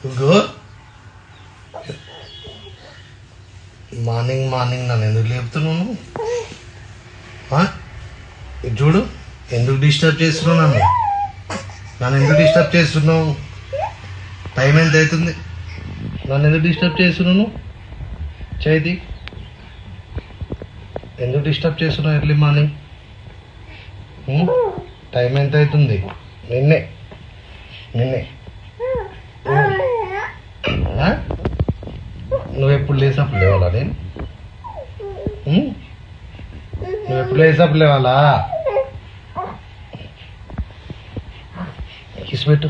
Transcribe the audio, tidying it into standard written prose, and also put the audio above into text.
ఇంకో morning morning నన్ను ఎందుకు లేపుతున్నావు? ఇది చూడు, ఎందుకు డిస్టర్బ్ చేస్తున్నావు? నన్ను ఎందుకు డిస్టర్బ్ చేస్తున్నావు? టైం ఎంత అవుతుంది? నన్ను ఎందుకు డిస్టర్బ్ చేస్తున్నావు? చైతి, ఎందుకు డిస్టర్బ్ చేస్తున్నావు ఎర్లీ మార్నింగ్? టైం ఎంత అవుతుంది? నిన్నే నువ్వు ఎప్పుడు లేసప్పుడు లేవాలా? నువ్వు ఎప్పుడు లేసప్పుడు లేవాలా? కిస్ పెట్టు.